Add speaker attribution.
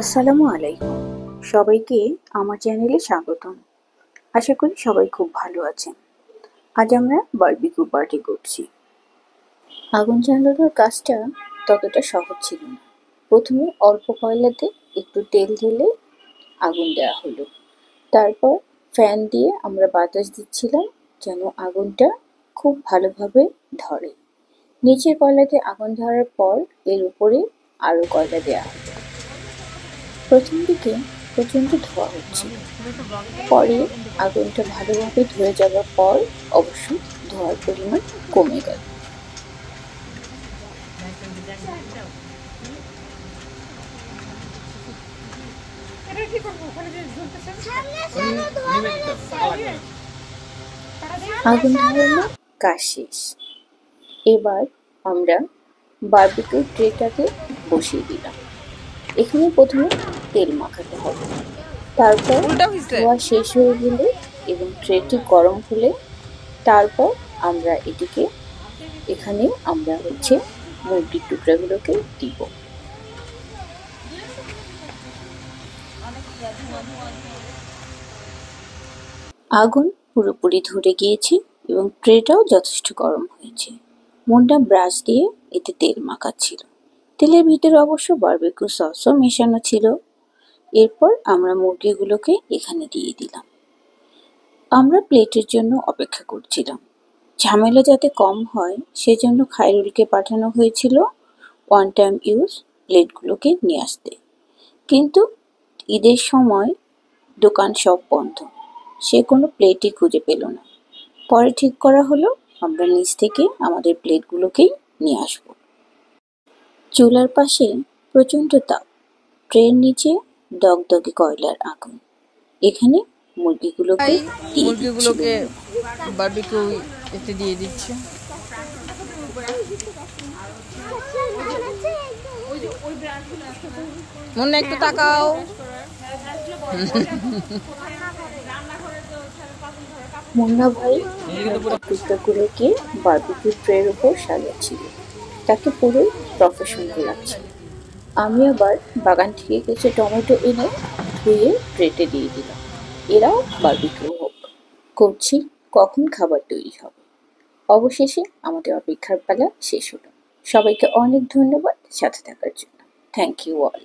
Speaker 1: আসসালামু আলাইকুম। সবাইকে আমার চ্যানেলে স্বাগতম। আশা করি সবাই খুব ভালো আছেন। আজ আমরা বারবিকিউ পার্টি করছি। আগুন জ্বালানোর কাজটা ততটা সহজ ছিল না। প্রথমে অল্প কয়লাতে একটু তেল ঢেলে আগুন দেওয়া হলো। তারপর ফ্যান দিয়ে আমরা বাতাস দিচ্ছিলাম যেন আগুনটা খুব ভালোভাবে ধরে। নিচের কয়লাতে আগুন ধরার পর এর উপরে আরও কয়লা দেওয়া হলো। প্রথম দিকে প্রচণ্ড ধোঁয়া হচ্ছিল, পরে আগুনটা ভালোভাবে ধরে যাওয়ার পর অবশ্য ধোঁয়ার পরিমাণ কমে গেল। আগুন ধরানো কাজ শেষ। এবার আমরা বারবিকিউ ট্রেটাকে বসিয়ে দিলাম। এখানে প্রথমে তেল মাখাতে হবে। তারপর ধোয়া শেষ হয়ে গেলে এবং ট্রেটি গরম হলে তারপর আমরা এখানে মুরগির টুকরাগুলোকে দিব। আগুন পুরোপুরি ধরে গিয়েছে এবং ট্রেটাও যথেষ্ট গরম হয়েছে। মুন্না ব্রাশ দিয়ে এতে তেল মাখাচ্ছিল। তেলের ভিতরে অবশ্য বারবিকিউ সসও মেশানো ছিল। এরপর আমরা মুরগিগুলোকে এখানে দিয়ে দিলাম। আমরা প্লেটের জন্য অপেক্ষা করছিলাম। ঝামেলা যাতে কম হয় সেজন্য খায়রুলকে পাঠানো হয়েছিল ওয়ান টাইম ইউজ প্লেটগুলোকে নিয়ে আসতে। কিন্তু ঈদের সময় দোকান সব বন্ধ, সে কোনো প্লেটই খুঁজে পেল না। পরে ঠিক করা হলো আমরা নিচ থেকে আমাদের প্লেটগুলোকেই নিয়ে আসব। চুলার পাশে প্রচণ্ড তাপ, ট্রের নিচে দগদগে কয়লার আগুন। এখানে মুরগিগুলোকে
Speaker 2: বারবিকিউ এতে দিয়ে দিচ্ছে। মুন্না একটু তাকাও।
Speaker 1: মুন্না ভাই টুকরাগুলোকে বারবিকিউ ট্রের উপর সাজাচ্ছিল। তাকে পুরোই প্রফেশনাল লাগছিল। আমি আবার বাগান থেকে কিছু টমেটো এনে ধুয়ে ট্রেতে দিয়ে দিলাম। এরাও বারবিকিউ করছি কখন খাবার তৈরি হবে। অবশেষে আমাদের অপেক্ষার পালা শেষ হলো। সবাইকে অনেক ধন্যবাদ সাথে থাকার জন্য। Thank you all.